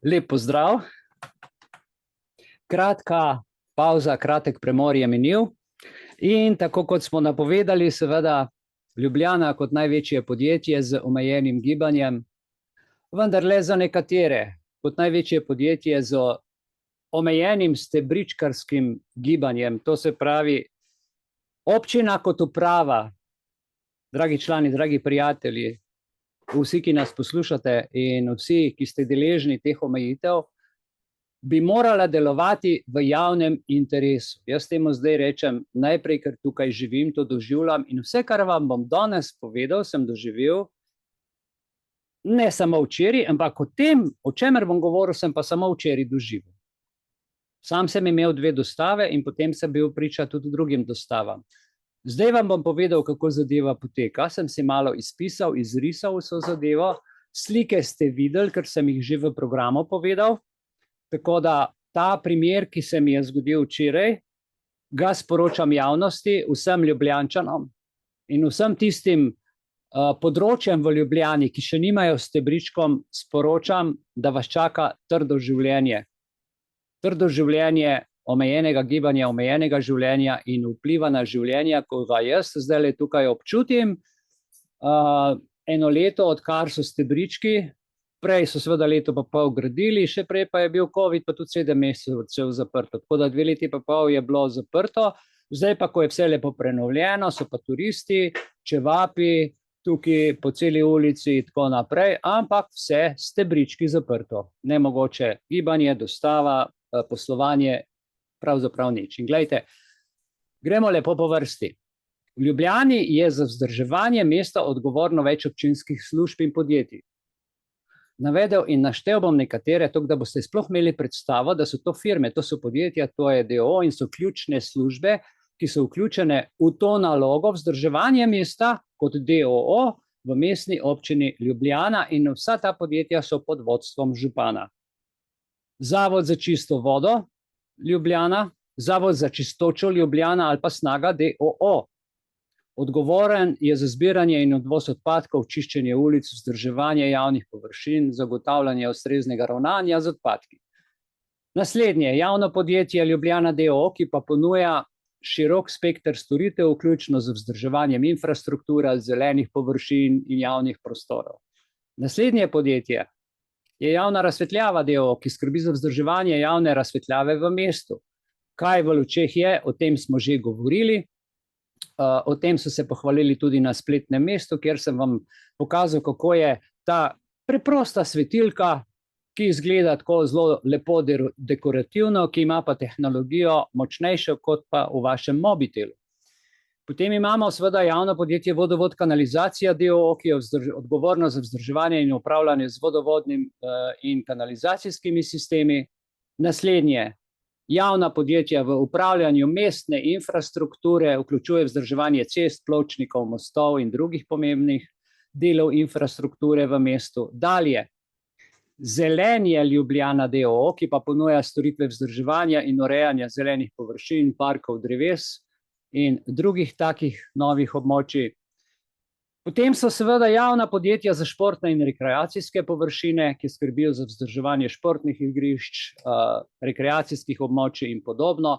Lep pozdrav. Kratka pauza, kratek premor je minil. In tako kot smo napovedali, seveda Ljubljana kot največje podjetje z omejenim gibanjem, vendar le za nekatere, kot največje podjetje z omejenim stebričkarskim gibanjem, to se pravi občina kot uprava, dragi člani, dragi prijatelji, vsi, ki nas poslušate in vsi, ki ste deležni teh omejitev, bi morala delovati v javnem interesu. Jaz temu zdaj rečem najprej, ker tukaj živim, to doživljam in vse, kar vam bom danes povedal, sem doživel ne samo včeraj, ampak o tem, o čemer bom govoril, sem pa samo včeraj doživel. Sam sem imel 2 dostave in potem sem bil priča tudi drugim dostavam. Zdaj vam bom povedal, kako zadeva poteka. Sem si malo izpisal, izrisal vso zadevo. Slike ste videli, ker sem jih že v programu povedal. Tako da ta primer, ki se mi je zgodil včeraj, ga sporočam javnosti, vsem Ljubljančanom in vsem tistim področjem v Ljubljani, ki še nimajo stebričkom, sporočam, da vas čaka trdo življenje. Trdo življenje omejenega gibanja, omejenega življenja in vpliva na življenje, ko ga jaz zdaj tukaj občutim. Eno leto, odkar so stebrički, prej so seveda leto pa pol gradili, še prej pa je bil COVID, pa tudi 7 mesecev zaprto. Tako da 2 leti pa pol je bilo zaprto, zdaj pa, ko je vse lepo prenovljeno, so pa turisti, čevapi, tukaj po celi ulici in tako naprej, ampak vse stebrički zaprto. Nemogoče gibanje, dostava, poslovanje, pravzaprav nič. In glejte, gremo lepo po vrsti. V Ljubljani je za vzdrževanje mesta odgovorno več občinskih služb in podjetij. Navedel in naštel bom nekatere, tako da boste sploh imeli predstavo, da so to firme, to so podjetja, to je DO in so ključne službe, ki so vključene v to nalogo vzdrževanje mesta kot DOO v mestni občini Ljubljana in vsa ta podjetja so pod vodstvom župana. Zavod za čisto vodo Ljubljana, Zavod za čistočo Ljubljana ali pa Snaga DOO. Odgovoren je za zbiranje in odvoz odpadkov, čiščenje ulic, vzdrževanje javnih površin, zagotavljanje ustreznega ravnanja z odpadki. Naslednje, javno podjetje Ljubljana DOO, ki pa ponuja širok spekter storitev, vključno z vzdrževanjem infrastrukture, zelenih površin in javnih prostorov. Naslednje podjetje je javna razsvetljava DOO, ki skrbi za vzdrževanje javne razsvetljave v mestu. Kaj v lučeh je, o tem smo že govorili. O tem so se pohvalili tudi na spletnem mestu, kjer sem vam pokazal, kako je ta preprosta svetilka, ki izgleda tako zelo lepo dekorativno, ki ima pa tehnologijo močnejšo kot pa v vašem mobitelu. Potem imamo seveda javno podjetje Vodovod kanalizacija DOO, ki je odgovorno za vzdrževanje in upravljanje z vodovodnim in kanalizacijskimi sistemi. Naslednje, javna podjetja v upravljanju mestne infrastrukture, vključuje vzdrževanje cest, pločnikov, mostov in drugih pomembnih delov infrastrukture v mestu. Dalje, Zelenje Ljubljana DOO, ki pa ponuja storitve vzdrževanja in urejanja zelenih površin, parkov, dreves in drugih takih novih območij. Potem so seveda javna podjetja za športne in rekreacijske površine, ki skrbijo za vzdrževanje športnih igrišč, rekreacijskih območij in podobno.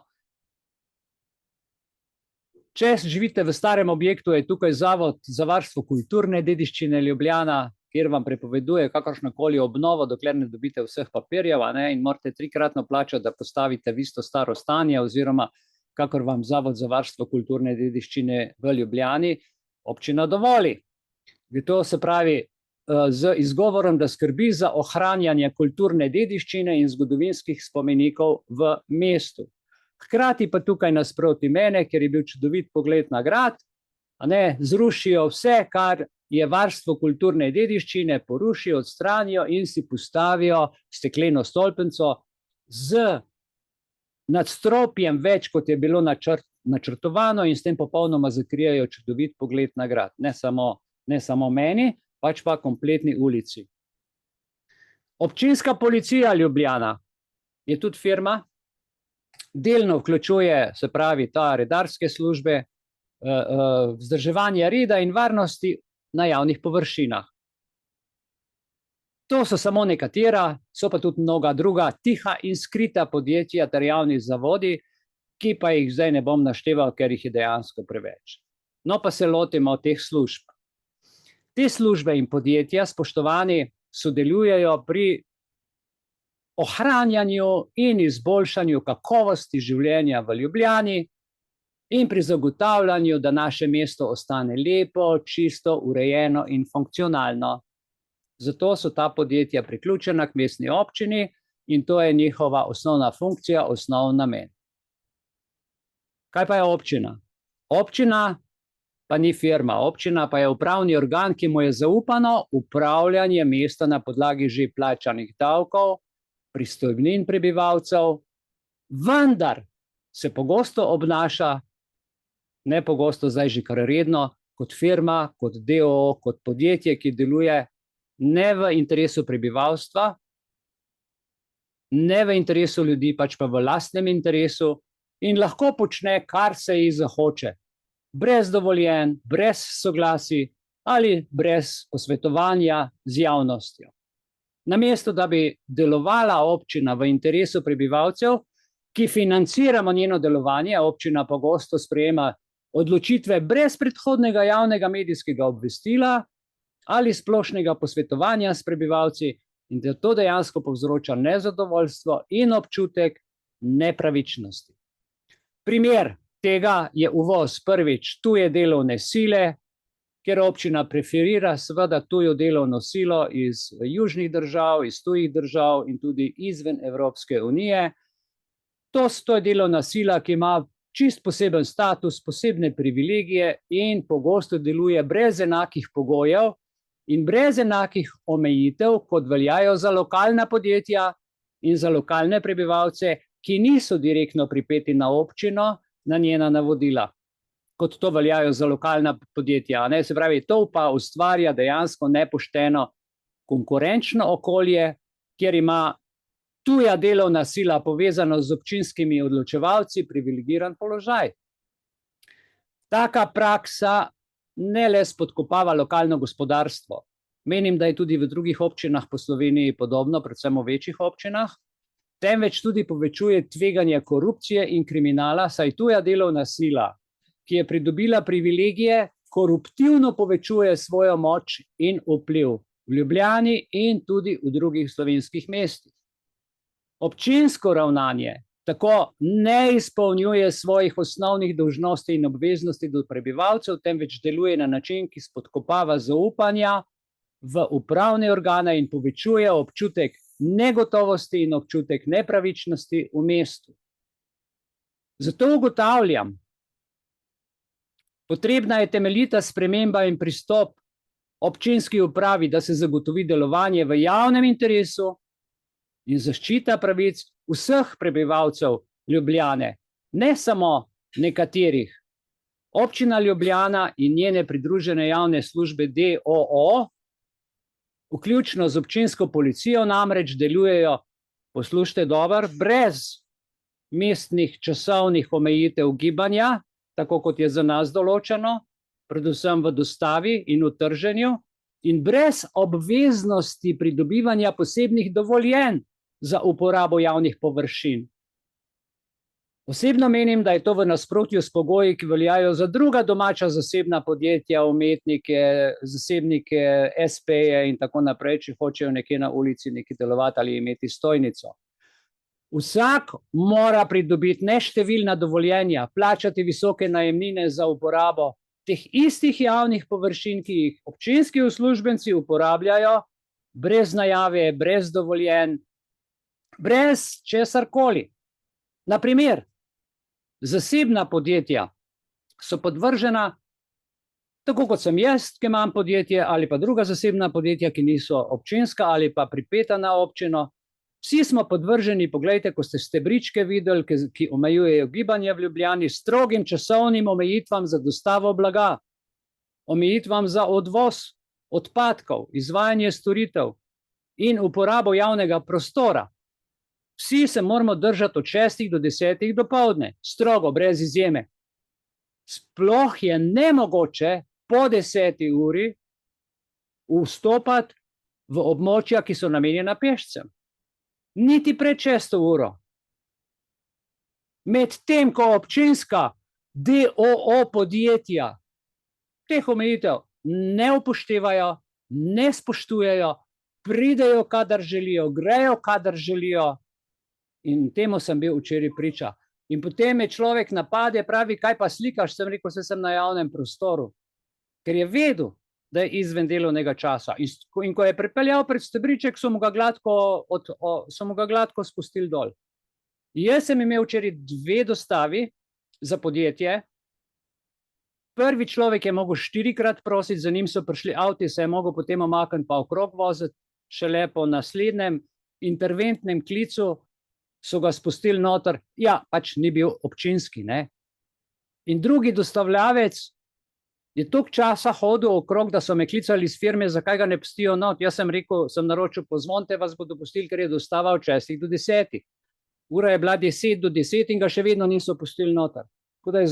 Če živite v starem objektu, je tukaj Zavod za varstvo kulturne dediščine Ljubljana, kjer vam prepoveduje kakršnokoli obnovo, dokler ne dobite vseh papirjev, in morate 3-kratno plačati, da postavite v isto staro stanje, oziroma kakor vam Zavod za varstvo kulturne dediščine v Ljubljani občina dovoli. To se pravi z izgovorom, da skrbi za ohranjanje kulturne dediščine in zgodovinskih spomenikov v mestu. Hkrati pa tukaj nasproti mene, ker je bil čudovit pogled na grad, zrušijo vse, kar je varstvo kulturne dediščine, porušijo, odstranijo in si postavijo stekleno stolpenco z nadstropjem več, kot je bilo načrtovano, in s tem popolnoma zakrijajo čudovit pogled na grad. Ne samo meni, pač pa kompletni ulici. Občinska policija Ljubljana je tudi firma, delno vključuje, se pravi, ta redarske službe, vzdrževanje reda in varnosti na javnih površinah. To so samo nekatera, so pa tudi mnoga druga tiha in skrita podjetja ter javni zavodi, ki pa jih zdaj ne bom našteval, ker jih je dejansko preveč. No, pa se lotimo teh služb. Te službe in podjetja, spoštovani, sodelujejo pri ohranjanju in izboljšanju kakovosti življenja v Ljubljani in pri zagotavljanju, da naše mesto ostane lepo, čisto, urejeno in funkcionalno. Zato so ta podjetja priključena k mestni občini in to je njihova osnovna funkcija, osnovni namen. Kaj pa je občina? Občina pa ni firma, občina pa je upravni organ, ki mu je zaupano upravljanje mesta na podlagi že plačanih davkov, pristojbnin prebivalcev, vendar se pogosto obnaša, ne pogosto, zdaj že kar redno, kot firma, kot d.o.o., kot podjetje, ki deluje ne v interesu prebivalstva, ne v interesu ljudi, pač pa v lastnem interesu in lahko počne, kar se ji zahoče, brez dovoljenj, brez soglasij ali brez posvetovanja z javnostjo. Namesto, da bi delovala občina v interesu prebivalcev, ki financiramo njeno delovanje, občina pogosto sprejema odločitve brez predhodnega javnega medijskega obvestila ali splošnega posvetovanja s prebivalci in da to dejansko povzroča nezadovoljstvo in občutek nepravičnosti. Primer tega je uvoz prvič tuje delovne sile, kjer občina preferira seveda tujo delovno silo iz južnih držav, iz tujih držav in tudi izven Evropske unije. To je delovna sila, ki ima čist poseben status, posebne privilegije in pogosto deluje brez enakih pogojev in brez enakih omejitev, kot veljajo za lokalna podjetja in za lokalne prebivalce, ki niso direktno pripeti na občino, na njena navodila, kot to veljajo za lokalna podjetja. Se pravi, to pa ustvarja dejansko nepošteno konkurenčno okolje, kjer ima tuja delovna sila povezano z občinskimi odločevalci privilegiran položaj. Taka praksa ne le spodkopava lokalno gospodarstvo. Menim, da je tudi v drugih občinah po Sloveniji podobno, predvsem v večjih občinah, temveč tudi povečuje tveganje korupcije in kriminala, saj tuja delovna sila, ki je pridobila privilegije, koruptivno povečuje svojo moč in vpliv v Ljubljani in tudi v drugih slovenskih mestih. Občinsko ravnanje tako ne izpolnjuje svojih osnovnih dolžnosti in obveznosti do prebivalcev, temveč deluje na način, ki spodkopava zaupanja v upravne organe in povečuje občutek negotovosti in občutek nepravičnosti v mestu. Zato ugotavljam, potrebna je temeljita sprememba in pristop občinski upravi, da se zagotovi delovanje v javnem interesu in zaščita pravic vseh prebivalcev Ljubljane, ne samo nekaterih. Občina Ljubljana in njene pridružene javne službe d.o.o., vključno z občinsko policijo, namreč delujejo, poslušajte dobro, brez mestnih časovnih omejitev gibanja, tako kot je za nas določeno, predvsem v dostavi in v trženju, in brez obveznosti pridobivanja posebnih dovoljenj za uporabo javnih površin. Osebno menim, da je to v nasprotju s pogoji, ki veljajo za druga domača zasebna podjetja, umetnike, zasebnike, SP-je in tako naprej, če hočejo nekje na ulici nekaj delovati ali imeti stojnico. Vsak mora pridobiti neštevilna dovoljenja, plačati visoke najemnine za uporabo teh istih javnih površin, ki jih občinski uslužbenci uporabljajo brez najave, brez dovoljenj, brez česarkoli. Na primer, zasebna podjetja so podvržena, tako kot sem jaz, ki imam podjetje, ali pa druga zasebna podjetja, ki niso občinska ali pa pripeta na občino. Vsi smo podvrženi, poglejte, ko ste stebričke videli, ki omejujejo gibanje v Ljubljani, strogim časovnim omejitvam za dostavo blaga, omejitvam za odvoz odpadkov, izvajanje storitev in uporabo javnega prostora. Vsi se moramo držati od 6 do 10 dopoldne, strogo, brez izjeme. Sploh je nemogoče po 10 uri vstopati v območja, ki so namenjena pešcem. Niti pred 6. uro. Medtem ko občinska DOO podjetja teh omejitev ne upoštevajo, ne spoštujejo, pridejo, kadar želijo, grejo, kadar želijo. In temu sem bil včeraj priča. In potem me človek napade, pravi, kaj pa slikaš, sem rekel, se sem na javnem prostoru. Ker je vedel, da je izven delovnega časa. In ko je pripeljal pred stebriček, so mu ga gladko spustili dol. Jaz sem imel včeraj 2 dostavi za podjetje. Prvi človek je mogel 4-krat prositi, za njim so prišli avti, se je mogel potem omakniti pa okrog voziti, šele po naslednjem interventnem klicu so ga spustili noter. Ja, pač ni bil občinski, ne. In drugi dostavljavec je toliko časa hodil okrog, da so me klicali iz firme, zakaj ga ne pustijo not. Jaz sem rekel, sem naročil, pozvonite, vas bodo pustili, ker je dostava od 6 do 10. Ura je bila 10 do 10 in ga še vedno niso pustili noter. Tako da je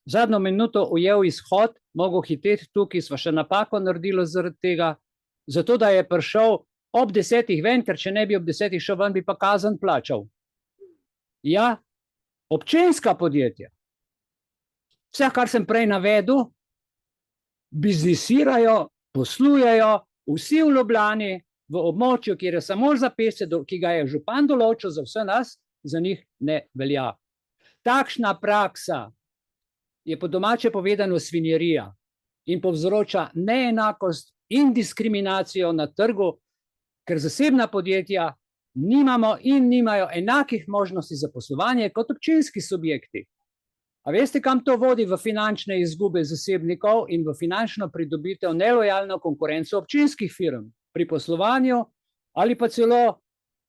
zadnjo minuto ujel izhod, mogel hiteti tukaj, sva še napako naredila zaradi tega, zato da je prišel ob 10 ven, ker če ne bi ob 10 šel ven, bi pa kazen plačal. Ja, občinska podjetja, vse, kar sem prej navedel, biznisirajo, poslujejo, vsi v Ljubljani, v območju, kjer je samo za pešce, ki ga je župan določil za vse nas, za njih ne velja. Takšna praksa je po domače povedano svinjarija in povzroča neenakost in diskriminacijo na trgu, ker zasebna podjetja nimajo enakih možnosti za poslovanje kot občinski subjekti. A veste, kam to vodi? V finančne izgube zasebnikov in v finančno pridobitev nelojalno konkurenco občinskih firm pri poslovanju ali pa celo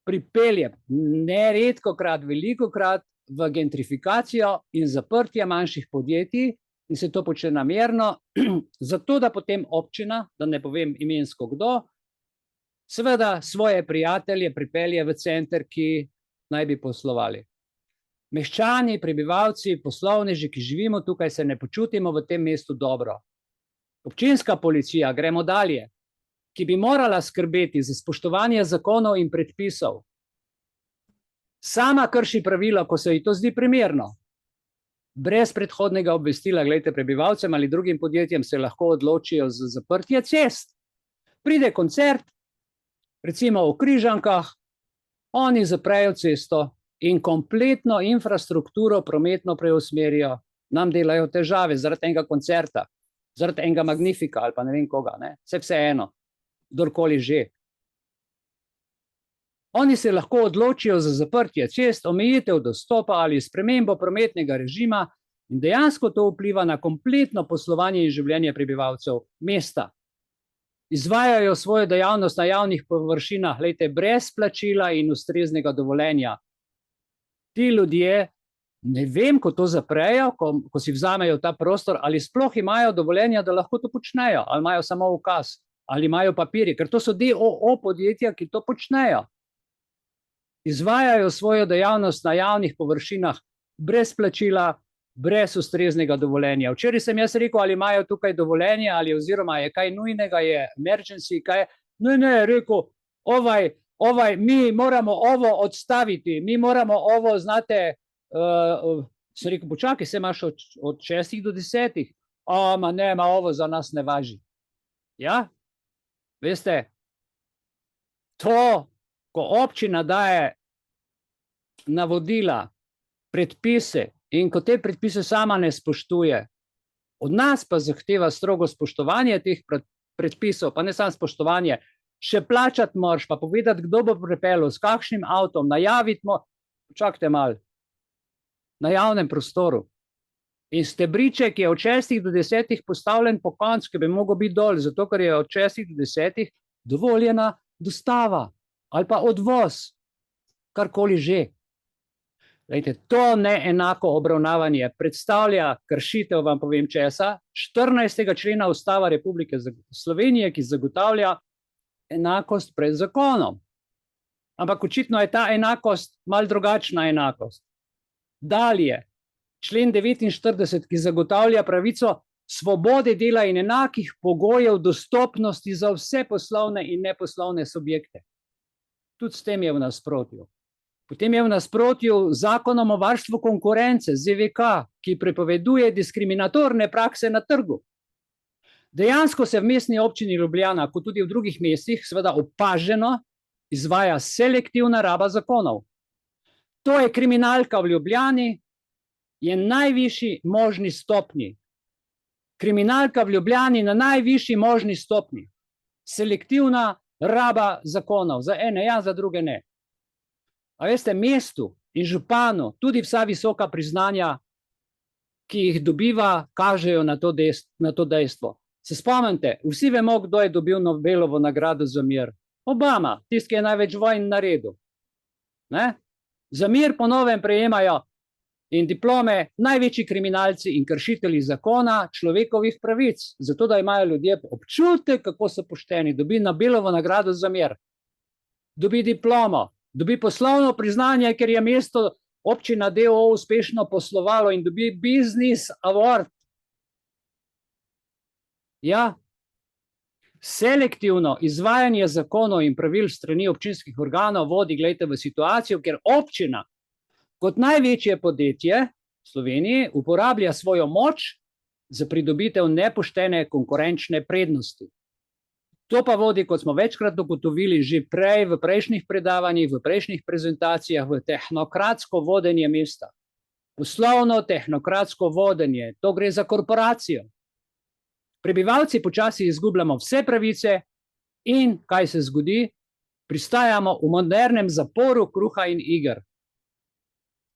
pripelje neredkokrat, velikokrat v gentrifikacijo in zaprtje manjših podjetij in se to počne namerno, zato da potem občina, da ne povem imensko kdo, seveda svoje prijatelje pripelje v center, ki naj bi poslovali. Meščani, prebivalci, poslovneži, ki živimo tukaj, se ne počutimo v tem mestu dobro. Občinska policija, gremo dalje, ki bi morala skrbeti za spoštovanje zakonov in predpisov, sama krši pravila, ko se ji to zdi primerno. Brez predhodnega obvestila, gledajte, prebivalcem ali drugim podjetjem se lahko odločijo za zaprtje cest. Pride koncert, recimo v Križankah, oni zaprejo cesto in kompletno infrastrukturo prometno preusmerijo, nam delajo težave zaradi enega koncerta, zaradi enega Magnifika ali pa ne vem koga, ne? Vse eno, kdorkoli že. Oni se lahko odločijo za zaprtje cest, omejitev dostopa ali spremembo prometnega režima in dejansko to vpliva na kompletno poslovanje in življenje prebivalcev mesta. Izvajajo svojo dejavnost na javnih površinah, glejte, brez plačila in ustreznega dovoljenja. Ti ljudje, ne vem, ko to zaprejo, ko si vzamejo ta prostor, ali sploh imajo dovoljenja, da lahko to počnejo, ali imajo samo ukaz, ali imajo papirje, ker to so DOO podjetja, ki to počnejo. Izvajajo svojo dejavnost na javnih površinah brez plačila, brez ustreznega dovoljenja. Včeraj sem jaz rekel, ali imajo tukaj dovoljenje, ali oziroma je kaj nujnega, je emergency, kaj. Ne, rekel, mi moramo ovo odstaviti, mi moramo ovo, znate, sem rekel, počakaj, se imaš od 6 do 10. Ovo za nas ne važi. Ja, veste, to, ko občina daje navodila, predpise in ko te predpise sama ne spoštuje, od nas pa zahteva strogo spoštovanje teh predpisov, pa ne samo spoštovanje, še plačati moraš, pa povedati, kdo bo pripeljal, s kakšnim avtom, najaviti čakajte malo, na javnem prostoru. In stebriček je od 6 do 10 postavljen po koncu, ki bi mogel biti dol, zato ker je od 6 do 10 dovoljena dostava ali pa odvoz, karkoli že. Lejte, to neenako obravnavanje predstavlja kršitev, vam povem česa, 14. člena Ustava Republike Slovenije, ki zagotavlja enakost pred zakonom. Ampak očitno je ta enakost malo drugačna enakost. Dalje, člen 49, ki zagotavlja pravico svobode dela in enakih pogojev dostopnosti za vse poslovne in neposlovne subjekte. Tudi s tem je v nasprotju. Potem je v nasprotju z Zakonom o varstvu konkurence, ZVK, ki prepoveduje diskriminatorne prakse na trgu. Dejansko se v Mestni občini Ljubljana, kot tudi v drugih mestih, seveda opaženo izvaja selektivna raba zakonov. To je kriminalka v Ljubljani, je najvišji možni stopnji. Kriminalka v Ljubljani na najvišji možni stopnji. Selektivna raba zakonov, za ene ja, za druge ne. A veste, mestu in županu tudi vsa visoka priznanja, ki jih dobiva, kažejo na to dejstvo. Se spomnite, vsi vemo, kdo je dobil Nobelovo nagrado za mir. Obama, tisti, ki je največ vojn naredil. Za mir po novem prejemajo in diplome največji kriminalci in kršitelji zakona človekovih pravic, zato da imajo ljudje občutek, kako so pošteni. Dobi Nobelovo nagrado za mir, dobi diplomo, dobi poslovno priznanje, ker je mesto občina DOO uspešno poslovalo in dobi Business Award. Ja, selektivno izvajanje zakonov in pravil strani občinskih organov vodi, glejte, v situacijo, ker občina kot največje podjetje v Sloveniji uporablja svojo moč za pridobitev nepoštene konkurenčne prednosti. To pa vodi, kot smo večkrat ugotovili že prej v prejšnjih predavanjih, v prejšnjih prezentacijah, v tehnokratsko vodenje mesta. Poslovno tehnokratsko vodenje, to gre za korporacijo. Prebivalci počasi izgubljamo vse pravice in kaj se zgodi? Pristajamo v modernem zaporu kruha in iger.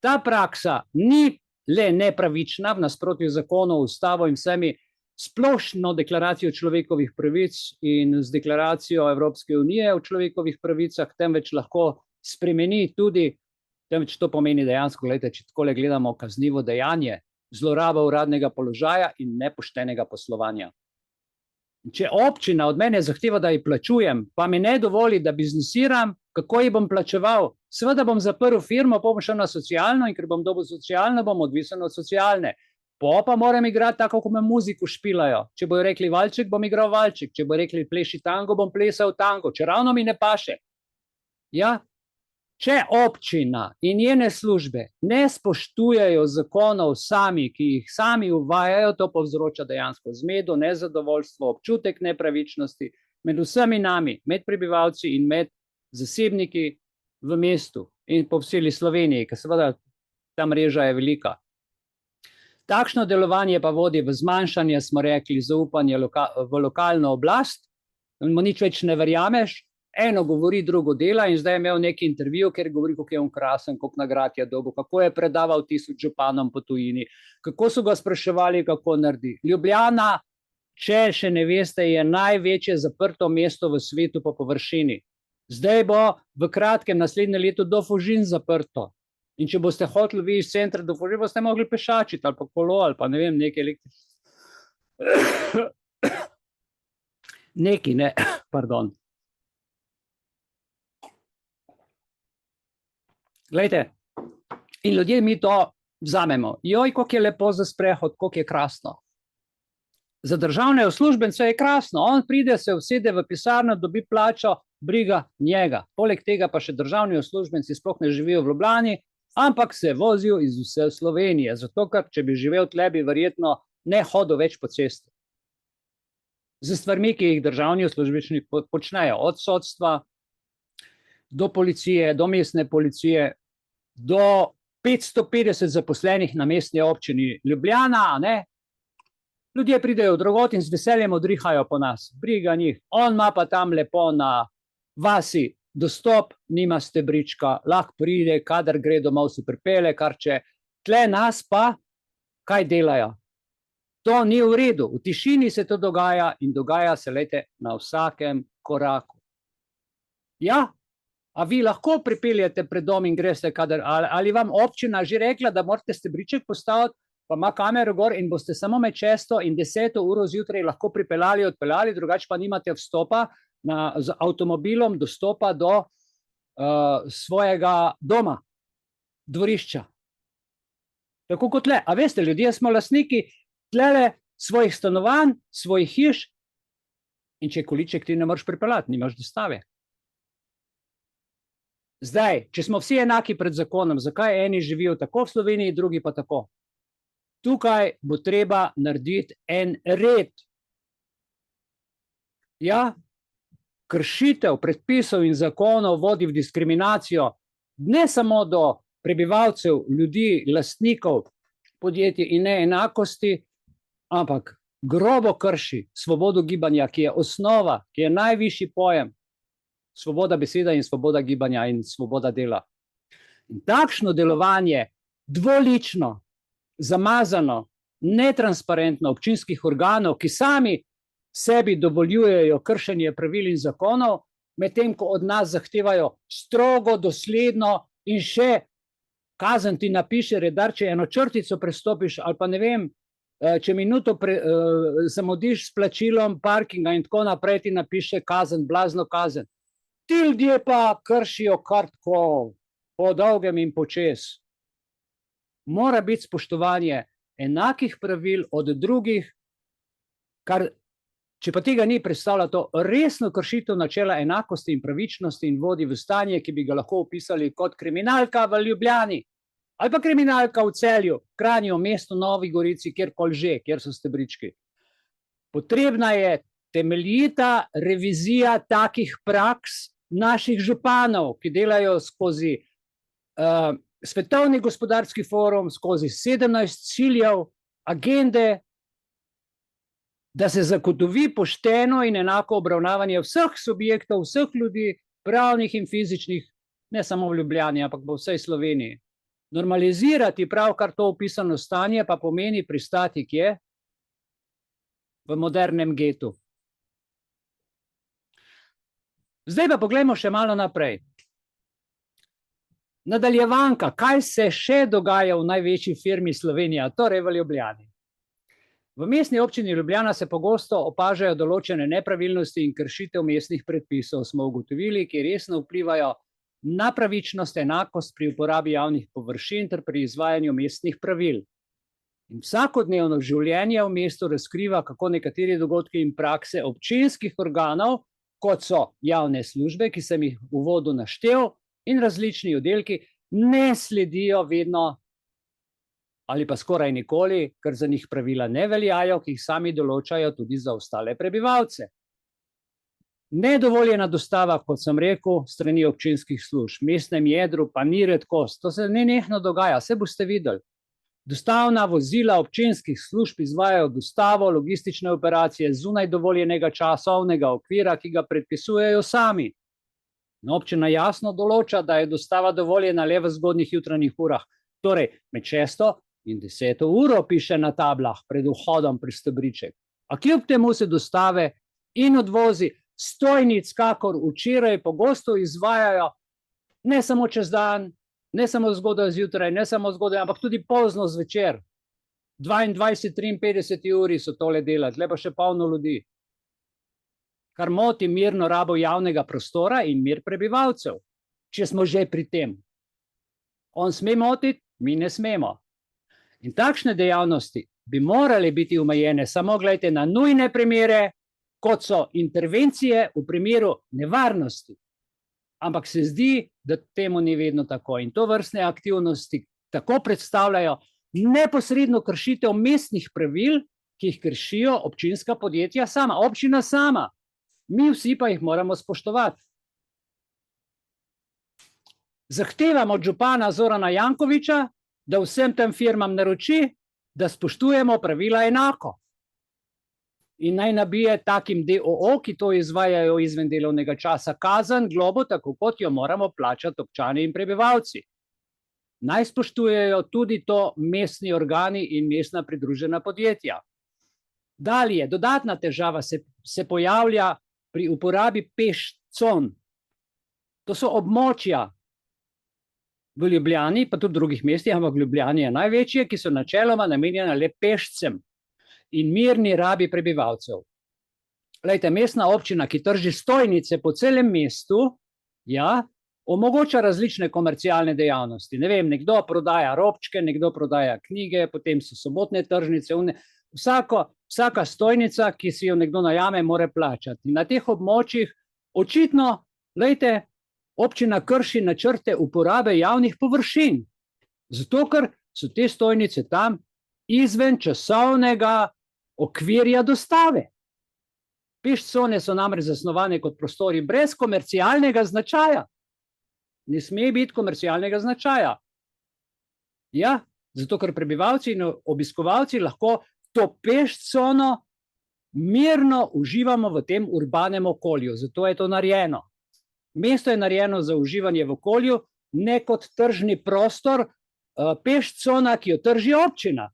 Ta praksa ni le nepravična v nasprotju zakonov, ustavo in vsemi splošno deklaracijo človekovih pravic in z deklaracijo Evropske unije o človekovih pravicah, temveč lahko spremeni tudi, temveč to pomeni dejansko, gledajte, če takole gledamo, kaznivo dejanje, zloraba uradnega položaja in nepoštenega poslovanja. Če občina od mene zahteva, da ji plačujem, pa mi ne dovoli, da biznisiram, kako ji bom plačeval? Seveda bom zaprl firmo, pa bom šel na socialno in ker bom dobil socialno, bom odvisen od socialne. Pa moram igrati tako, ko me muziko špilajo. Če bojo rekli valček, bom igral valček. Če bojo rekli pleši tango, bom plesal tango. Če ravno mi ne paše. Ja? Če občina in njene službe ne spoštujejo zakonov sami, ki jih sami uvajajo, to povzroča dejansko zmedo, nezadovoljstvo, občutek nepravičnosti med vsemi nami, med prebivalci in med zasebniki v mestu in po vsej Sloveniji, ker seveda ta mreža je velika. Takšno delovanje pa vodi v zmanjšanje, smo rekli, zaupanje v lokalno oblast, mu nič več ne verjameš, eno govori, drugo dela in zdaj je imel neki intervju, kjer govori, kako je on krasen, koliko nagrad je dobil, kako je predaval 1000 županom po tujini, kako so ga spraševali, kako naredi. Ljubljana, če še ne veste, je največje zaprto mesto v svetu po površini. Zdaj bo v kratkem naslednje leto do Fužin zaprto. In če boste hoteli vi iz centra do Fužin, boste mogli pešačiti ali pa kolo ali pa ne vem, nekaj električno. Neki, ne, pardon. Glejte, in ljudje mi to vzamemo. Joj, koliko je lepo za sprehod, koliko je krasno. Za državne uslužbence je krasno. On pride, se usede v pisarno, dobi plačo, briga njega. Poleg tega pa še državni uslužbenci sploh ne živijo v Ljubljani, ampak se vozijo iz vse Slovenije. Zato, ker če bi živel tle, bi verjetno ne hodil več po cesti. Z stvarmi, ki jih državni uslužbenci počnejo. Od sodstva do policije, do mestne policije, do 550 zaposlenih na mestni občini Ljubljana, ne? Ljudje pridejo drugot in z veseljem odrihajo po nas. Briga njih. On ima pa tam lepo na vasi dostop, nima stebrička, lahko pride, kadar gre domov, se pripelje, kar če tle nas pa, kaj delajo? To ni v redu. V tišini se to dogaja in dogaja se, lejte, na vsakem koraku. Ja, a vi lahko pripeljete pred dom in greste, ali vam občina že rekla, da morate stebriček postaviti, pa ima kamero gor in boste samo med 6 in 10 uro zjutraj lahko pripeljali, odpeljali, drugače pa nimate vstopa z avtomobilom, dostopa do svojega doma, dvorišča. Tako kot tle. A veste, ljudje smo lastniki tlele svojih stanovanj, svojih hiš, in če količek ti ne moreš pripeljati, nimaš dostave. Zdaj, če smo vsi enaki pred zakonom, zakaj eni živijo tako v Sloveniji, drugi pa tako? Tukaj bo treba narediti en red. Ja, kršitev predpisov in zakonov vodi v diskriminacijo ne samo do prebivalcev, ljudi, lastnikov podjetij in neenakosti, ampak grobo krši svobodo gibanja, ki je osnova, ki je najvišji pojem. Svoboda beseda in svoboda gibanja in svoboda dela. In takšno delovanje, dvolično, zamazano, netransparentno občinskih organov, ki sami sebi dovoljujejo kršenje pravil in zakonov, medtem ko od nas zahtevajo strogo, dosledno in še kazen ti napiše redar, če eno črtico prestopiš ali pa ne vem, če minuto zamudiš s plačilom parkinga in tako naprej, ti napiše kazen, blazno kazen. Ti ljudje pa kršijo kar tako, po dolgem in počez. Mora biti spoštovanje enakih pravil od drugih, kar, če pa tega ni, predstavlja to resno kršitev načela enakosti in pravičnosti in vodi v stanje, ki bi ga lahko opisali kot kriminalka v Ljubljani, ali pa kriminalka v Celju, Kranju, mestu, Novi Gorici, kjerkoli že, kjer so stebrički. Potrebna je temeljita revizija takih praks naših županov, ki delajo skozi Svetovni gospodarski forum, skozi 17 ciljev, agende, da se zagotovi pošteno in enako obravnavanje vseh subjektov, vseh ljudi, pravnih in fizičnih, ne samo v Ljubljani, ampak v vsej Sloveniji. Normalizirati pravkar to opisano stanje pa pomeni pristati kje? V modernem getu. Zdaj pa poglejmo še malo naprej. Nadaljevanka, kaj se še dogaja v največji firmi Slovenija, torej v Ljubljani. V mestni občini Ljubljana se pogosto opažajo določene nepravilnosti in kršitev mestnih predpisov, smo ugotovili, ki resno vplivajo na pravičnost, enakost pri uporabi javnih površin ter pri izvajanju mestnih pravil. In vsakodnevno življenje v mestu razkriva, kako nekateri dogodki in prakse občinskih organov, kot so javne službe, ki sem jih v uvodu naštel, in različni oddelki, ne sledijo vedno ali pa skoraj nikoli, ker za njih pravila ne veljajo, ki jih sami določajo tudi za ostale prebivalce. Nedovoljena dostava, kot sem rekel, strani občinskih služb, v mestnem jedru pa ni redkost. To se nenehno dogaja, saj boste videli. Dostavna vozila občinskih služb izvajajo dostavo, logistične operacije zunaj dovoljenega časovnega okvira, ki ga predpisujejo sami. No, občina jasno določa, da je dostava dovoljena le v zgodnjih jutranjih urah, torej med 6. in 10. uro piše na tablah pred vhodom pri stebriček. A kljub temu se dostave in odvozi stojnic, kakor včeraj, pogosto izvajajo ne samo čez dan, ne samo zgodaj zjutraj, ne samo zgodaj, ampak tudi pozno zvečer. 22:53 uri so tole delati, tle pa še polno ljudi. Kar moti mirno rabo javnega prostora in mir prebivalcev, če smo že pri tem. On sme motiti, mi ne smemo. In takšne dejavnosti bi morale biti omejene samo, gledajte, na nujne primere, kot so intervencije v primeru nevarnosti. Ampak se zdi, da temu ni vedno tako. In to vrstne aktivnosti tako predstavljajo neposredno kršitev mestnih pravil, ki jih kršijo občinska podjetja sama, občina sama. Mi vsi pa jih moramo spoštovati. Zahtevam od župana Zorana Jankovića, da vsem tem firmam naroči, da spoštujemo pravila enako. In naj nabije takim DOO, ki to izvajajo izven delovnega časa, kazen, globo, tako kot jo moramo plačati občani in prebivalci. Naj spoštujejo tudi to mestni organi in mestna pridružena podjetja. Dalje, dodatna težava se pojavlja pri uporabi pešcon. To so območja v Ljubljani, pa tudi v drugih mestih, ampak v Ljubljani je največje, ki so načeloma namenjena le pešcem in mirni rabi prebivalcev. Glejte, mestna občina, ki trži stojnice po celem mestu, ja, omogoča različne komercialne dejavnosti. Ne vem, nekdo prodaja robčke, nekdo prodaja knjige, potem so sobotne tržnice, Vsaka stojnica, ki si jo nekdo najame, mora plačati. Na teh območjih očitno, glejte, občina krši načrte uporabe javnih površin, zato ker so te stojnice tam izven časovnega okvirja dostave. Pešcone so namreč zasnovane kot prostori brez komercialnega značaja. Ne sme biti komercialnega značaja. Ja, zato ker prebivalci in obiskovalci lahko to pešcono mirno uživamo v tem urbanem okolju. Zato je to narejeno. Mesto je narejeno za uživanje v okolju, ne kot tržni prostor, pešcona, ki jo trži občina.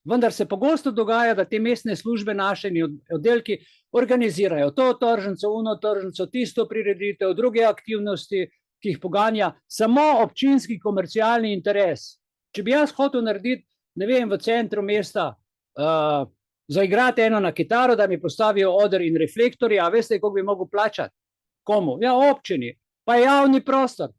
Vendar se pogosto dogaja, da te mestne službe naše in oddelki organizirajo to tržnico, ono tržnico, tisto prireditev, druge aktivnosti, ki jih poganja samo občinski komercialni interes. Če bi jaz hotel narediti, ne vem, v centru mesta, zaigrati eno na kitaro, da mi postavijo oder in reflektorje, a veste, koliko bi mogel plačati? Komu? Ja, občini. Pa javni prostor.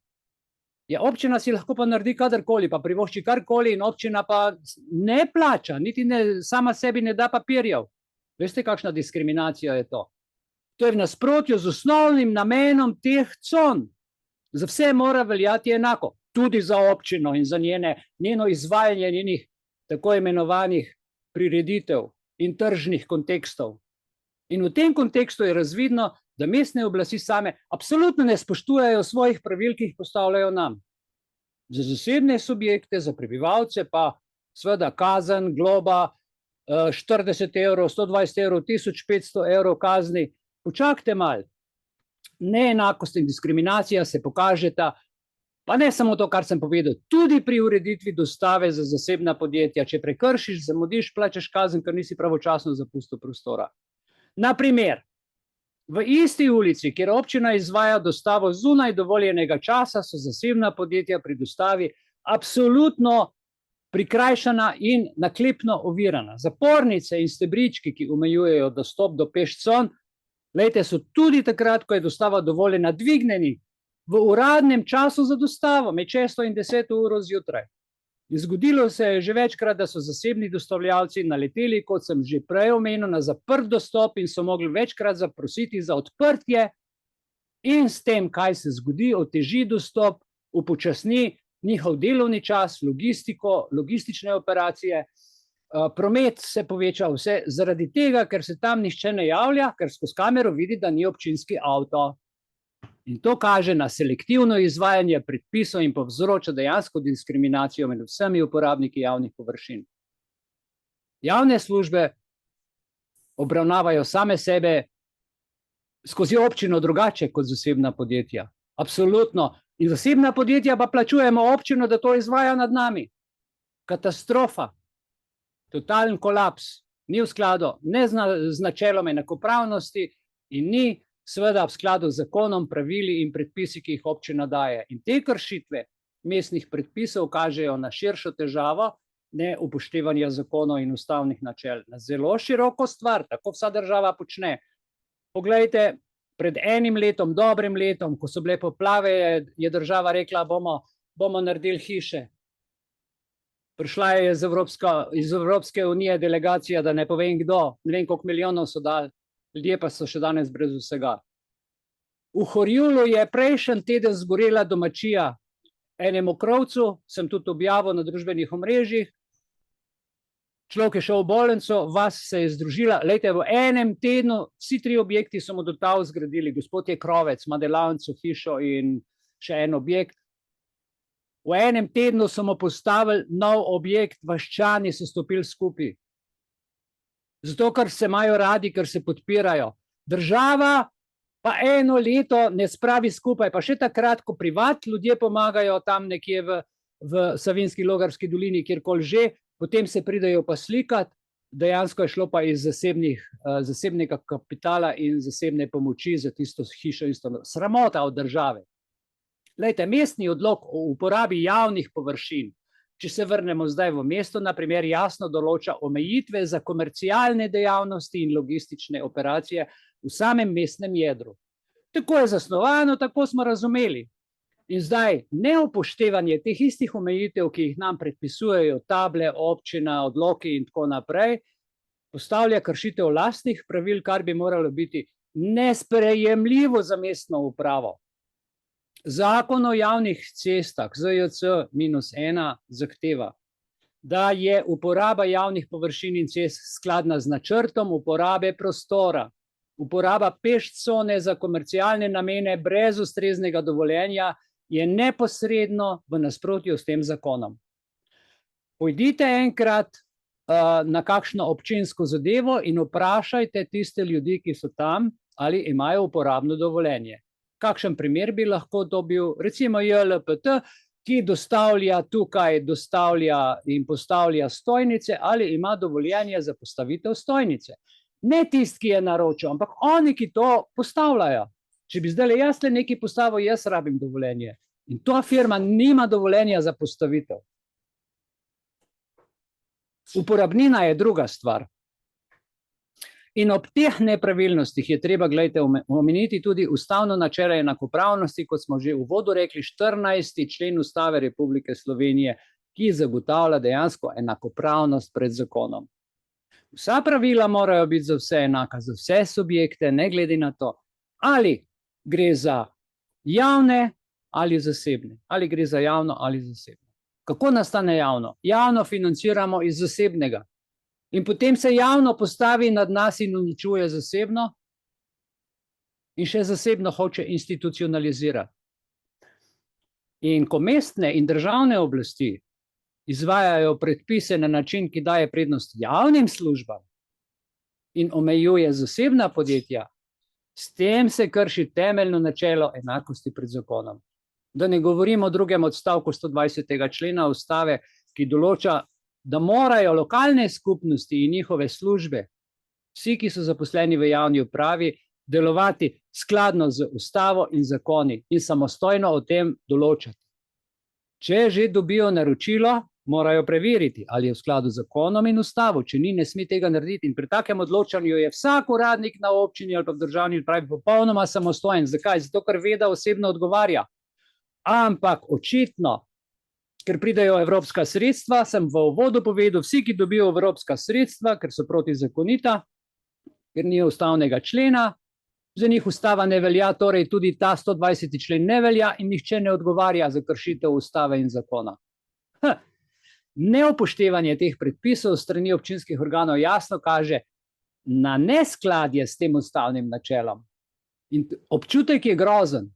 Ja, občina si lahko pa naredi kadarkoli, pa privošči karkoli in občina pa ne plača, niti sama sebi ne da papirjev. Veste, kakšna diskriminacija je to? To je v nasprotju z osnovnim namenom teh con. Za vse mora veljati enako, tudi za občino in za njeno izvajanje njenih tako imenovanih prireditev in tržnih kontekstov. In v tem kontekstu je razvidno, da mestne oblasti same absolutno ne spoštujejo svojih pravil, ki jih postavljajo nam. Za zasebne subjekte, za prebivalce pa seveda kazen, globa, 40 evrov, 120 evrov, 1500 evrov kazni. Počakajte malo. Neenakost in diskriminacija se pokažeta, pa ne samo to, kar sem povedal, tudi pri ureditvi dostave za zasebna podjetja. Če prekršiš, zamudiš, plačaš kazen, ker nisi pravočasno zapustil prostora. Na primer, v isti ulici, kjer občina izvaja dostavo zunaj dovoljenega časa, so zasebna podjetja pri dostavi absolutno prikrajšana in naklepno ovirana. Zapornice in stebrički, ki omejujejo dostop do pešcon, glejte, so tudi takrat, ko je dostava dovoljena, dvignjeni v uradnem času za dostavo, med 6 in 10 uro zjutraj. Zgodilo se je že večkrat, da so zasebni dostavljalci naleteli, kot sem že prej omenil, na zaprt dostop in so mogli večkrat zaprositi za odprtje in s tem, kaj se zgodi, oteži dostop, upočasni njihov delovni čas, logistične operacije, promet se poveča, vse zaradi tega, ker se tam nihče ne javlja, ker skozi kamero vidi, da ni občinski avto. In to kaže na selektivno izvajanje predpisov in povzroča dejansko diskriminacijo med vsemi uporabniki javnih površin. Javne službe obravnavajo same sebe skozi občino drugače kot zasebna podjetja. Absolutno. In zasebna podjetja pa plačujemo občino, da to izvaja nad nami. Katastrofa. Totalen kolaps. Ni v skladu ne z načelom enakopravnosti in ni seveda v skladu z zakonom, pravili in predpisi, ki jih občina daje. In te kršitve mestnih predpisov kažejo na širšo težavo neupoštevanja zakonov in ustavnih načel. Na zelo široko stvar, tako vsa država počne. Poglejte, pred enim letom, dobrim letom, ko so bile poplave, je država rekla, bomo naredili hiše. Prišla je iz Evropske unije delegacija, da ne povem kdo, ne vem koliko milijonov so dali. Ljudje pa so še danes brez vsega. V Horjulu je prejšnji teden zgorela domačija enemu krovcu, sem tudi objavil na družbenih omrežjih. Človek je šel v bolnico, vas se je združila. Lejte, v enem tednu vsi 3 objekti so mu do tal zgradili. Gospod je krovec, ima delavnico, hišo in še en objekt. V enem tednu so mu postavili nov objekt, vaščani so stopili skupaj. Zato, ker se imajo radi, ker se podpirajo. Država pa eno leto ne spravi skupaj, pa še takrat, ko privat ljudje pomagajo tam nekje v Savinjski Logarski dolini, kjerkoli že, potem se pridejo pa slikati, dejansko je šlo pa iz zasebnega kapitala in zasebne pomoči za tisto hišo in sramota od države. Lejte, mestni odlok o uporabi javnih površin, če se vrnemo zdaj v mesto, na primer, jasno določa omejitve za komercialne dejavnosti in logistične operacije v samem mestnem jedru. Tako je zasnovano, tako smo razumeli. In zdaj neupoštevanje teh istih omejitev, ki jih nam predpisujejo table, občina, odloki in tako naprej, postavlja kršitev lastnih pravil, kar bi moralo biti nesprejemljivo za mestno upravo. Zakon o javnih cestah, ZJC-1, zahteva, da je uporaba javnih površin in cest skladna z načrtom uporabe prostora. Uporaba pešcone za komercialne namene brez ustreznega dovoljenja je neposredno v nasprotju s tem zakonom. Pojdite enkrat na kakšno občinsko zadevo in vprašajte tiste ljudi, ki so tam, ali imajo uporabno dovoljenje. Kakšen primer bi lahko to bil? Recimo JLPT, ki dostavlja in postavlja stojnice, ali ima dovoljenje za postavitev stojnice. Ne tisti, ki je naročil, ampak oni, ki to postavljajo. Če bi zdaj jaz le nekaj postavil, jaz rabim dovoljenje. In ta firma nima dovoljenja za postavitev. Uporabnina je druga stvar. In ob teh nepravilnostih je treba, gledajte, omeniti tudi ustavno načelo enakopravnosti, kot smo že v uvodu rekli, 14. člen Ustave Republike Slovenije, ki zagotavlja dejansko enakopravnost pred zakonom. Vsa pravila morajo biti za vse enaka, za vse subjekte, ne glede na to, ali gre za javne ali zasebne, ali gre za javno ali zasebno. Kako nastane javno? Javno financiramo iz zasebnega. In potem se javno postavi nad nas in uničuje zasebno in še zasebno hoče institucionalizirati. In ko mestne in državne oblasti izvajajo predpise na način, ki daje prednost javnim službam in omejuje zasebna podjetja, s tem se krši temeljno načelo enakosti pred zakonom. Da ne govorimo o drugem odstavku 120. člena Ustave, ki določa, da morajo lokalne skupnosti in njihove službe, vsi, ki so zaposleni v javni upravi, delovati skladno z Ustavo in zakoni in samostojno o tem določati. Če že dobijo naročilo, morajo preveriti, ali je v skladu z zakonom in Ustavo. Če ni, ne sme tega narediti. In pri takem odločanju je vsak uradnik na občini ali pa v državni upravi popolnoma samostojen. Zakaj? Zato, ker ve, da osebno odgovarja. Ampak očitno, ker pridejo evropska sredstva, sem v uvodu povedal, vsi, ki dobijo evropska sredstva, ker so protizakonita, ker ni ustavnega člena, za njih Ustava ne velja, torej tudi ta 120. člen ne velja in nihče ne odgovarja za kršitev Ustave in zakona. Neupoštevanje teh predpisov strani občinskih organov jasno kaže na neskladje s tem ustavnim načelom. In občutek je grozen.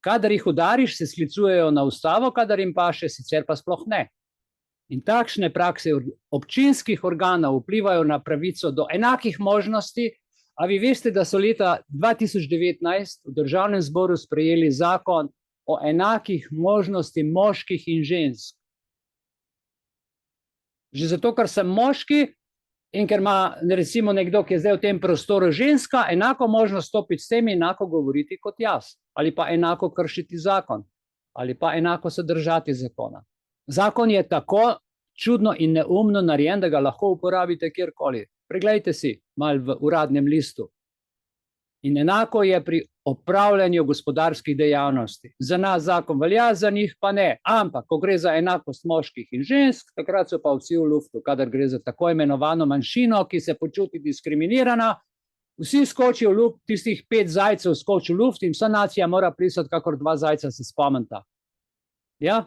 Kadar jih udariš, se sklicujejo na Ustavo, kadar jim paše, sicer pa sploh ne. In takšne prakse občinskih organov vplivajo na pravico do enakih možnosti. A vi veste, da so leta 2019 v Državnem zboru sprejeli zakon o enakih možnosti moških in žensk? Že zato, ker sem moški in ker ima recimo nekdo, ki je zdaj v tem prostoru ženska, enako možnost stopiti s tem in enako govoriti kot jaz. Ali pa enako kršiti zakon, ali pa enako se držati zakona. Zakon je tako čudno in neumno narejen, da ga lahko uporabite kjerkoli. Preglejte si malo v Uradnem listu. In enako je pri opravljanju gospodarskih dejavnosti. Za nas zakon velja, za njih pa ne. Ampak, ko gre za enakost moških in žensk, takrat so pa vsi v luftu, kadar gre za tako imenovano manjšino, ki se počuti diskriminirana. Vsi skočijo v luft, tistih 5 zajcev skoči v luft in vsa nacija mora plisati, kakor 2 zajca se spomnita. Ja?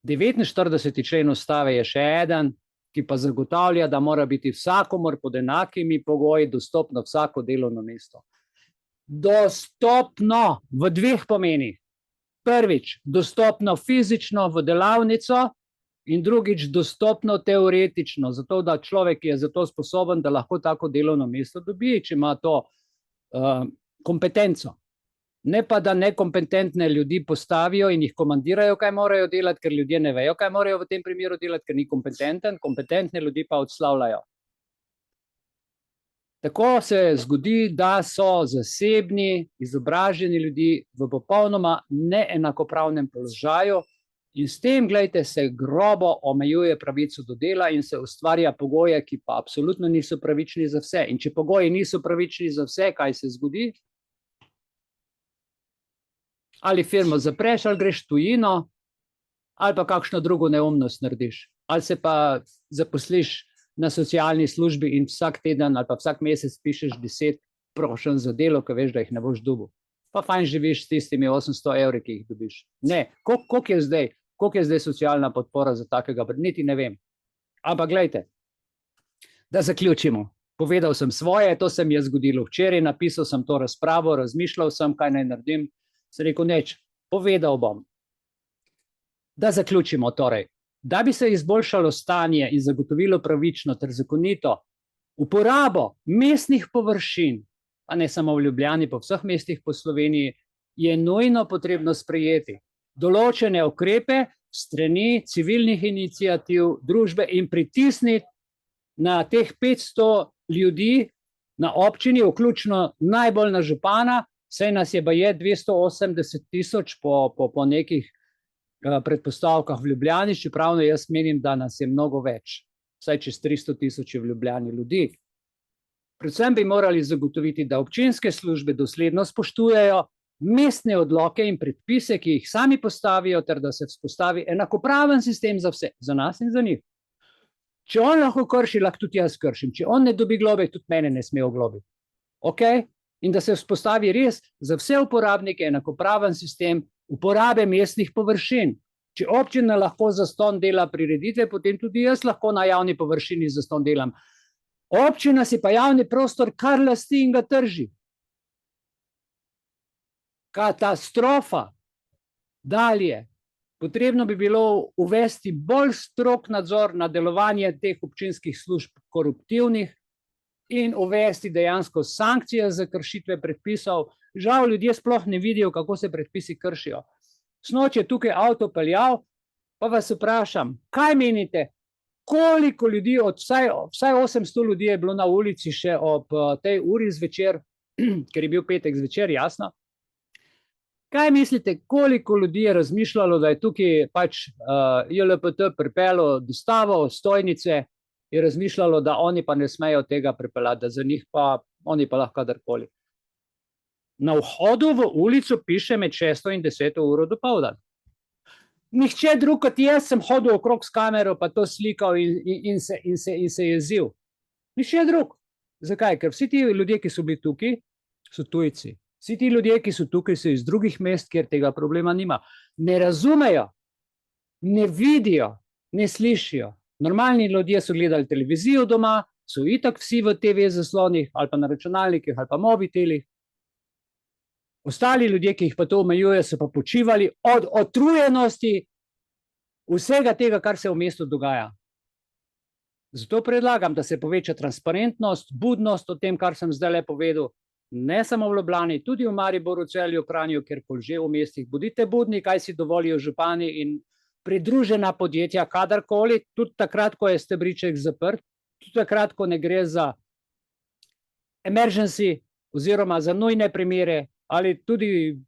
49. člen Ustave je še eden, ki pa zagotavlja, da mora biti vsakomur pod enakimi pogoji dostopno vsako delovno mesto. Dostopno v 2 pomenih. Prvič, dostopno fizično v delavnico in drugič, dostopno teoretično, zato da človek je za to sposoben, da lahko tako delovno mesto dobi, če ima to kompetenco. Ne pa, da nekompetentne ljudi postavijo in jih komandirajo, kaj morajo delati, ker ljudje ne vejo, kaj morajo v tem primeru delati, ker ni kompetenten, kompetentne ljudi pa odslavljajo. Tako se zgodi, da so zasebni, izobraženi ljudi v popolnoma neenakopravnem položaju in s tem, gledajte, se grobo omejuje pravico do dela in se ustvarja pogoje, ki pa absolutno niso pravični za vse. In če pogoji niso pravični za vse, kaj se zgodi? Ali firmo zapreš, ali greš v tujino, ali pa kakšno drugo neumnost narediš. Ali se pa zaposliš na socialni službi in vsak teden ali pa vsak mesec pišeš 10 prošenj za delo, ki veš, da jih ne boš dobil. Pa fajn živiš s tistimi 800 evri, ki jih dobiš. Ne, koliko je zdaj socialna podpora za takega, niti ne vem. Ampak gledajte, da zaključimo. Povedal sem svoje, to se mi je zgodilo včeraj, napisal sem to razpravo, razmišljal sem, kaj naj naredim, sem rekel, neč, povedal bom. Da zaključimo torej. Da bi se izboljšalo stanje in zagotovilo pravično ter zakonito uporabo mestnih površin, a ne samo v Ljubljani, po vseh mestih po Sloveniji, je nujno potrebno sprejeti določene ukrepe strani civilnih iniciativ, družbe in pritisniti na teh 500 ljudi na občini, vključno najbolj na župana, saj nas je baje 280 tisoč po nekih predpostavkah v Ljubljani, čeprav jaz menim, da nas je mnogo več, vsaj čez 300 tisoč je v Ljubljani ljudi. Predvsem bi morali zagotoviti, da občinske službe dosledno spoštujejo mestne odloke in predpise, ki jih sami postavijo, ter da se vzpostavi enakopraven sistem za vse, za nas in za njih. Če on lahko krši, lahko tudi jaz kršim. Če on ne dobi globe, tudi mene ne sme oglobiti. Ok? In da se vzpostavi res za vse uporabnike enakopraven sistem uporabe mestnih površin. Če občina lahko zastonj dela prireditve, potem tudi jaz lahko na javni površini zastonj delam. Občina si pa javni prostor kar lasti in ga trži. Katastrofa. Dalje. Potrebno bi bilo uvesti bolj strog nadzor na delovanje teh občinskih služb koruptivnih in uvesti dejansko sankcije za kršitve predpisov. Žal ljudje sploh ne vidijo, kako se predpisi kršijo. Sinoč je tukaj avto peljal, pa vas vprašam, kaj menite, koliko ljudi, vsaj 800 ljudi je bilo na ulici še ob tej uri zvečer, ker je bil petek zvečer, jasno. Kaj mislite, koliko ljudi je razmišljalo, da je tukaj pač JLPT pripeljalo dostavo, stojnice, je razmišljalo, da oni pa ne smejo tega pripeljati, da za njih pa oni pa lahko kadarkoli. Na vhodu v ulico piše med 6. in 10. uro dopoldan. Nihče drug kot jaz sem hodil okrog s kamero, pa to slikal in se jezil. Nihče drug. Zakaj? Ker vsi ti ljudje, ki so bili tukaj, so tujci. Vsi ti ljudje, ki so tukaj, so iz drugih mest, kjer tega problema nima. Ne razumejo, ne vidijo, ne slišijo. Normalni ljudje so gledali televizijo doma, so itak vsi v TV zaslonih, ali pa na računalnikih, ali pa mobitelih. Ostali ljudje, ki jih pa to omejuje, so pa počivali od utrujenosti vsega tega, kar se v mestu dogaja. Zato predlagam, da se poveča transparentnost, budnost o tem, kar sem zdaj le povedal, ne samo v Ljubljani, tudi v Mariboru, Celju, Kranju, kjerkoli že v mestih. Bodite budni, kaj si dovolijo župani in pridružena podjetja, kadarkoli, tudi takrat, ko je stebriček zaprt, tudi takrat, ko ne gre za emergency oziroma za nujne primere ali tudi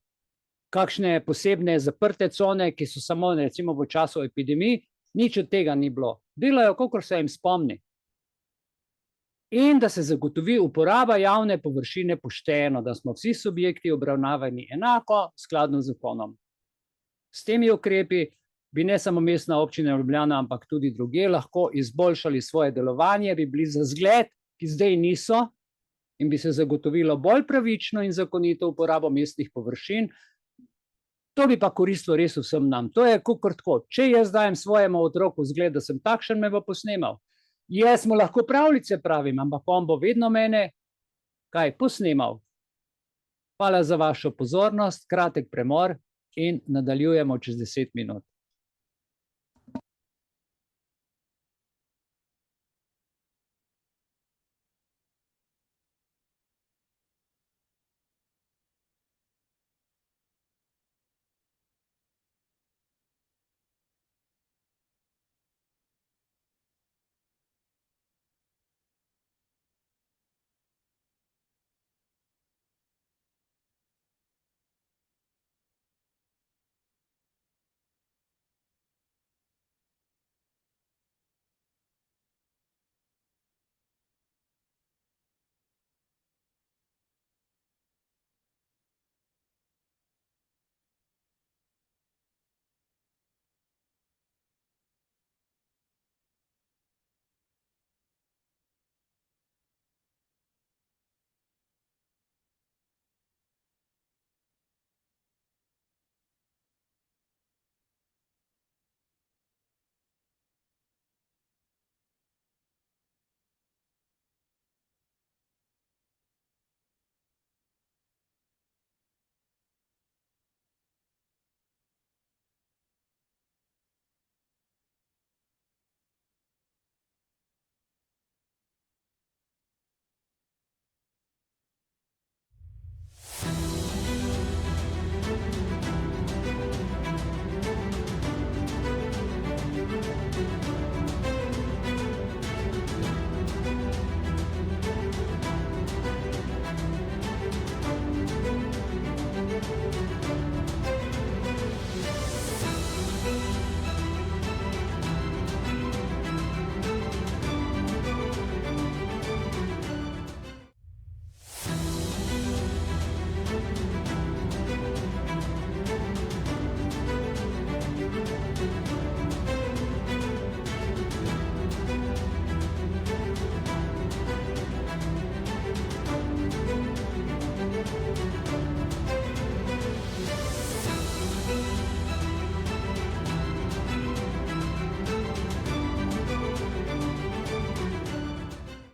kakšne posebne zaprte cone, ki so samo recimo v času epidemij, nič od tega ni bilo. Delajo, kakor se jim spomni. In da se zagotovi uporaba javne površine pošteno, da smo vsi subjekti obravnavani enako, skladno z zakonom. S temi ukrepi bi ne samo Mestna občina Ljubljana, ampak tudi druge lahko izboljšali svoje delovanje, bi bili za zgled, ki zdaj niso, in bi se zagotovilo bolj pravično in zakonito uporabo mestnih površin. To bi pa koristilo res vsem nam. To je kakor tako. Če jaz dajem svojemu otroku zgled, da sem takšen, me bo posnemal. Jaz mu lahko pravljice pravim, ampak on bo vedno mene posnemal. Hvala za vašo pozornost, kratek premor in nadaljujemo čez 10 minut.